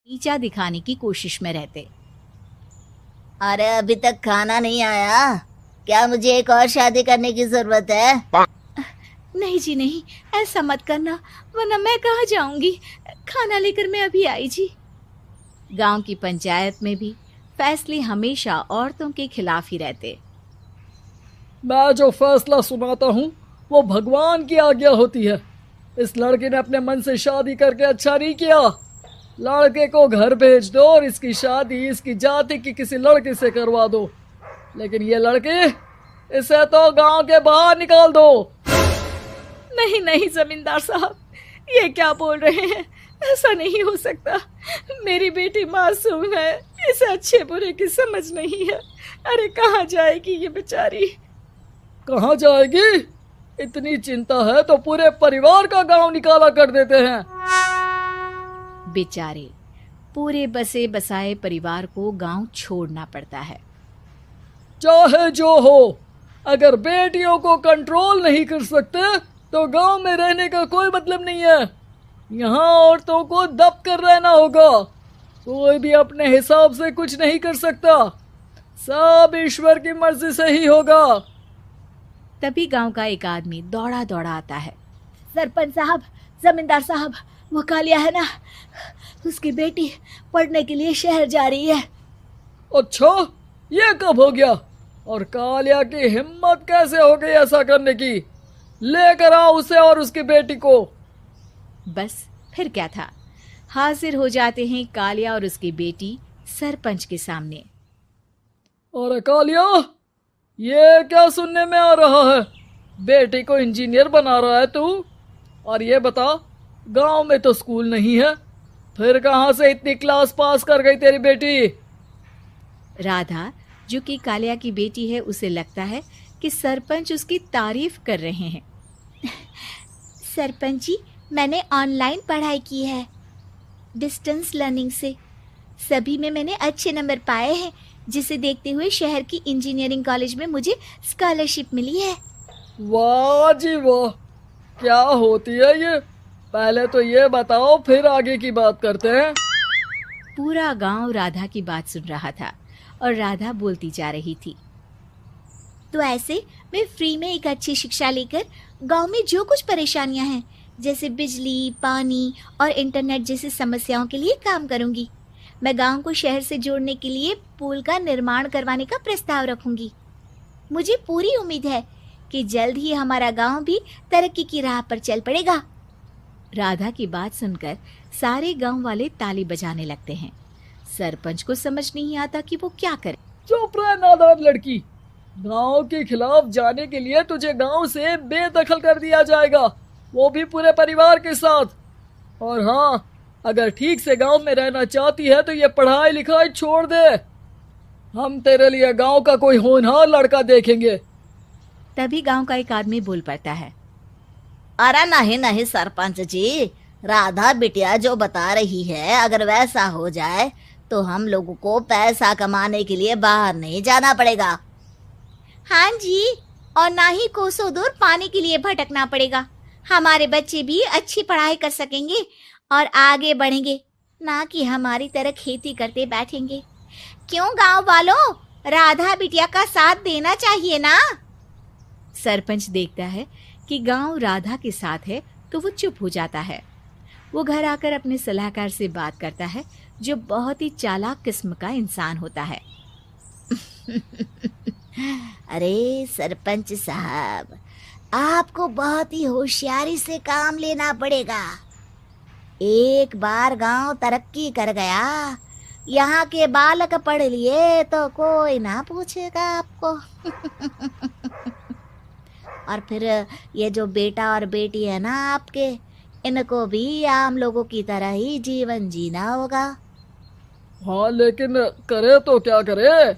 नीचा दिखाने की कोशिश में रहते। अरे अभी तक खाना नहीं आया, क्या मुझे एक और शादी करने की जरूरत है? नहीं जी नहीं, ऐसा मत करना, वरना मैं कहाँ जाऊंगी। खाना लेकर मैं अभी आई जी। गांव की पंचायत में भी फैसले हमेशा औरतों के खिलाफ ही रहते। मैं जो फैसला सुनाता हूँ वो भगवान की आज्ञा होती है। इस लड़के ने अपने मन से शादी करके अच्छा नहीं किया। लड़के को घर भेज दो और इसकी शादी इसकी जाति की किसी लड़के से करवा दो, लेकिन ये लड़की, इसे तो गांव के बाहर निकाल दो। नहीं नहीं जमींदार साहब, ये क्या बोल रहे हैं? ऐसा नहीं हो सकता। मेरी बेटी मासूम है, इसे अच्छे बुरे की समझ नहीं है। अरे कहाँ जाएगी ये बेचारी? कहाँ जाएगी? इतनी चिंता है तो पूरे परिवार का गांव निकाला कर देते हैं। बेचारे पूरे बसे बसाए परिवार को गांव छोड़ना पड़ता है। चाहे जो हो, अगर बेटियों को कंट्रोल नहीं कर सकते तो गांव में रहने का कोई मतलब नहीं है। यहाँ औरतों को दब कर रहना होगा। कोई भी अपने हिसाब से कुछ नहीं कर सकता, सब ईश्वर की मर्जी से ही होगा। तभी गांव का एक आदमी दौड़ा दौड़ा आता है। सरपंच साहब, जमींदार साहब, वो कालिया है ना, उसकी बेटी पढ़ने के लिए शहर जा रही है। अच्छा, ये कब हो गया? और कालिया की हिम्मत कैसे हो गई ऐसा करने की? लेकर आओ उसे और उसकी बेटी को। बस फिर क्या था, हाजिर हो जाते हैं कालिया और उसकी बेटी सरपंच के सामने। अरे कालिया, ये क्या सुनने में आ रहा है? बेटी को इंजीनियर बना रहा है तू? और ये बता, गांव में तो स्कूल नहीं है, फिर कहां से इतनी क्लास पास कर गई तेरी बेटी? राधा, जो कि कालिया की बेटी है, उसे लगता है कि सरपंच उसकी तारीफ कर रहे हैं। सरपंच जी, मैंने ऑनलाइन पढ़ाई की है, डिस्टेंस लर्निंग से। सभी में मैंने अच्छे नंबर पाए हैं, जिसे देखते हुए शहर की इंजीनियरिंग कॉलेज में मुझे स्कॉलरशिप मिली है। वाह जी वाह, क्या होती है ये? पहले तो ये बताओ, फिर आगे की बात करते हैं। पूरा गांव राधा की बात सुन रहा था और राधा बोलती जा रही थी। तो ऐसे मैं फ्री में एक अच्छी शिक्षा लेकर गांव में जो कुछ परेशानियां हैं, जैसे बिजली, पानी और इंटरनेट जैसी समस्याओं के लिए काम करूंगी। मैं गांव को शहर से जोड़ने के लिए पुल का निर्माण करवाने का प्रस्ताव रखूंगी। मुझे पूरी उम्मीद है कि जल्द ही हमारा गांव भी तरक्की की राह पर चल पड़ेगा। राधा की बात सुनकर सारे गांव वाले ताली बजाने लगते हैं। सरपंच को समझ नहीं आता कि वो क्या करे। चुप रह नादान लड़की, गांव के खिलाफ जाने के लिए तुझे गांव से बेदखल कर दिया जाएगा, वो भी पूरे परिवार के साथ। और हाँ, अगर ठीक से गांव में रहना चाहती है तो ये पढ़ाई लिखाई छोड़ दे। हम तेरे लिए गांव का कोई होनहार लड़का देखेंगे। तभी गांव का एक आदमी बोल पड़ता है। अरे नहीं नहीं सरपंच जी, राधा बिटिया जो बता रही है, अगर वैसा हो जाए तो हम लोगों को पैसा कमाने के लिए बाहर नहीं जाना पड़ेगा। हाँ जी, और ना ही कोसों दूर पानी के लिए भटकना पड़ेगा। हमारे बच्चे भी अच्छी पढ़ाई कर सकेंगे और आगे बढ़ेंगे, ना कि हमारी तरह खेती करते बैठेंगे। क्यों गांव वालों, राधा बिटिया का साथ देना चाहिए ना। सरपंच देखता है कि गांव राधा के साथ है तो वो चुप हो जाता है। वो घर आकर अपने सलाहकार से बात करता है, जो बहुत ही चालाक किस्म का इंसान होता है। अरे सरपंच साहब, आपको बहुत ही होशियारी से काम लेना पड़ेगा। एक बार गांव तरक्की कर गया, यहाँ के बालक पढ़ लिए तो कोई ना पूछेगा आपको। और फिर ये जो बेटा और बेटी है ना आपके, इनको भी आम लोगों की तरह ही जीवन जीना होगा। हाँ, लेकिन करे तो क्या करे?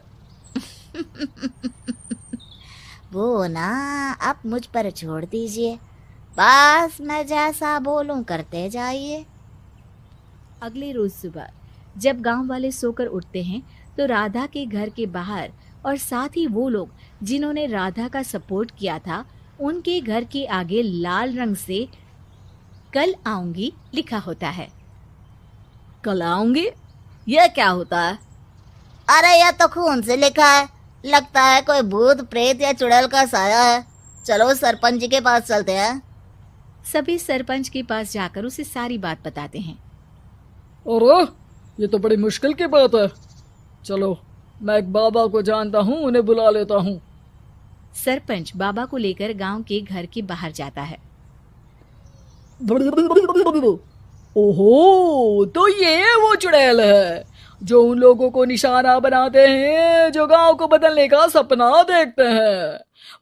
वो ना आप मुझ पर छोड़ दीजिए, बस मैं जैसा बोलूं करते जाइए। अगले रोज सुबह जब गांव वाले सोकर उठते हैं तो राधा के घर के बाहर और साथ ही वो लोग जिन्होंने राधा का सपोर्ट किया था, उनके घर के आगे लाल रंग से कल आऊंगी लिखा होता है। कल आऊंगी। यह क्या होता है? अरे यह तो खून से लिखा है, लगता है कोई भूत प्रेत या चुड़ैल का साया है। चलो सरपंच जी के पास चलते हैं। सभी सरपंच के पास जाकर उसे सारी बात बताते हैं। अरे ये तो बड़ी मुश्किल की बात है। चलो मैं एक बाबा को जानता हूँ, उन्हें बुला लेता हूँ। सरपंच बाबा को लेकर गांव के घर के बाहर जाता है। ओहो, तो ये वो चुड़ैल है जो उन लोगों को निशाना बनाते हैं जो गांव को बदलने का सपना देखते हैं।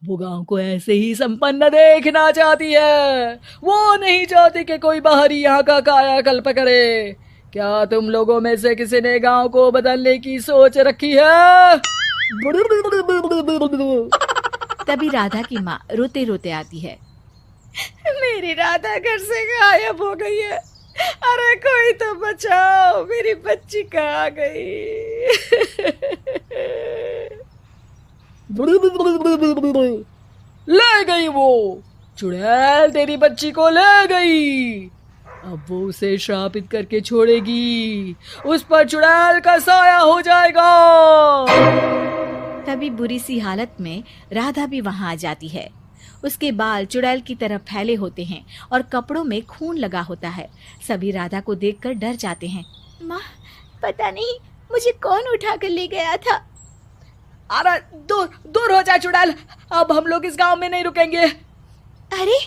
वो गांव को ऐसे ही संपन्न देखना चाहती है। वो नहीं चाहती कि कोई बाहरी यहाँ का कायाकल्प करे। क्या तुम लोगों में से किसी ने गांव को बदलने की सोच रखी है? तभी राधा की माँ रोते रोते आती है। मेरी राधा घर से गायब हो गई है। अरे कोई तो बचाओ, मेरी बच्ची कहाँ गई? ले गई वो चुड़ैल, तेरी बच्ची को ले गई। अब वो उसे श्रापित करके छोड़ेगी, उस पर चुड़ैल का साया हो जाएगा। तभी बुरी सी हालत में राधा भी वहां आ जाती है। उसके बाल चुड़ैल की तरह फैले होते हैं और कपड़ों में खून लगा होता है। सभी राधा को देखकर डर जाते हैं। माँ, पता नहीं मुझे कौन उठा कर ले गया था। अरे दूर दूर हो जा चुड़ैल, अब हम लोग इस गांव में नहीं रुकेंगे। अरे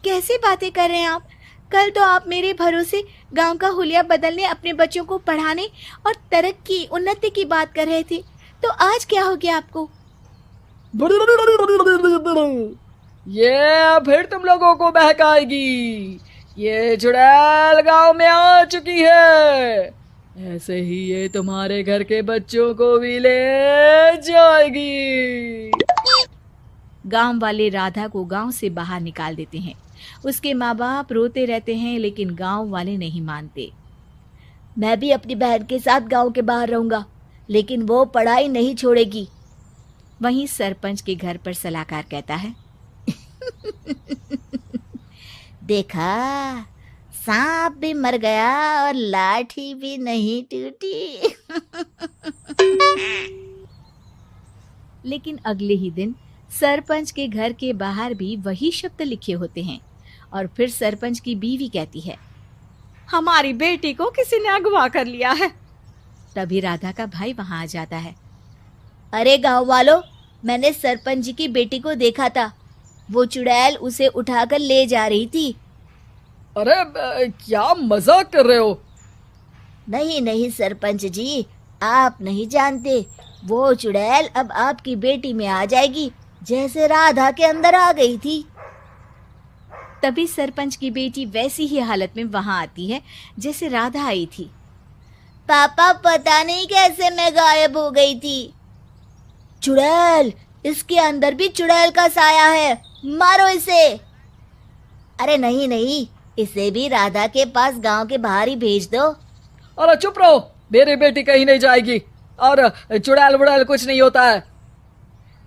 कैसी बातें कर रहे हैं आप? कल तो आप मेरे भरोसे गांव का हुलिया बदलने, अपने बच्चों को पढ़ाने और तरक्की उन्नति की बात कर रहे थे, तो आज क्या हो गया आपको? ये फिर तुम लोगों को बहकाएगी। ये चुड़ैल गांव में आ चुकी है, ऐसे ही ये तुम्हारे घर के बच्चों को भी ले जाएगी। गांव वाले राधा को गांव से बाहर निकाल देते हैं। उसके माँ बाप रोते रहते हैं, लेकिन गांव वाले नहीं मानते। मैं भी अपनी बहन के साथ गांव के बाहर रहूंगा, लेकिन वो पढ़ाई नहीं छोड़ेगी। वहीं सरपंच के घर पर सलाहकार कहता है। देखा, सांप भी मर गया और लाठी भी नहीं टूटी। लेकिन अगले ही दिन सरपंच के घर के बाहर भी वही शब्द लिखे होते हैं। और फिर सरपंच की बीवी कहती है, हमारी बेटी को किसी ने अगवा कर लिया है। तभी राधा का भाई वहां आ जाता है। अरे गांव वालों, मैंने सरपंच जी की बेटी को देखा था। वो चुड़ैल उसे उठाकर ले जा रही थी। अरे क्या मजाक कर रहे हो? नहीं नहीं सरपंच जी, आप नहीं जानते। वो चुड़ैल अब आपकी बेटी में आ जाएगी, जैसे राधा के अंदर आ गई थी। तभी सरपंच की बेटी वैसी ही हालत में वहां आती है जैसे राधा आई थी। पापा, पता नहीं कैसे मैं गायब हो गई थी। चुड़ैल, इसके अंदर भी चुड़ैल का साया है, मारो इसे। अरे नहीं नहीं, इसे भी राधा के पास गांव के बाहर ही भेज दो। अरे चुप रहो, मेरी बेटी कहीं नहीं जाएगी और चुड़ैल बुड़ैल कुछ नहीं होता है।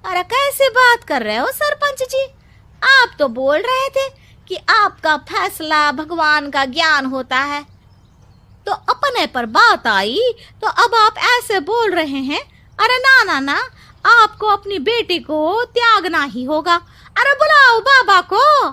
अरे कैसे बात कर रहे हो सरपंच जी? आप तो बोल रहे थे कि आपका फैसला भगवान का ज्ञान होता है, तो अपने पर बात आई तो अब आप ऐसे बोल रहे हैं। अरे ना ना ना, आपको अपनी बेटी को त्यागना ही होगा। अरे बुलाओ बाबा को।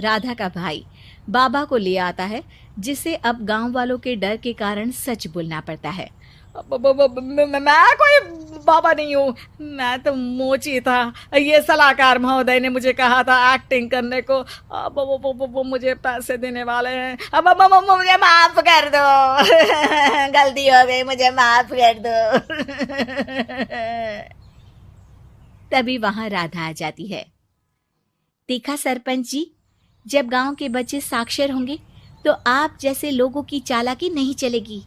राधा का भाई बाबा को ले आता है, जिसे अब गांव वालों के डर के कारण सच बोलना पड़ता है। मैं कोई बाबा नहीं हूँ, मैं तो मोची था। ये सलाहकार महोदय ने मुझे कहा था एक्टिंग करने को। अब वो मुझे पैसे देने वाले हैं। अब मुझे माफ कर दो। गलती हो गई, मुझे माफ कर दो। तभी वहां राधा आ जाती है। देखा सरपंच जी, जब गांव के बच्चे साक्षर होंगे तो आप जैसे लोगों की चालाकी नहीं चलेगी।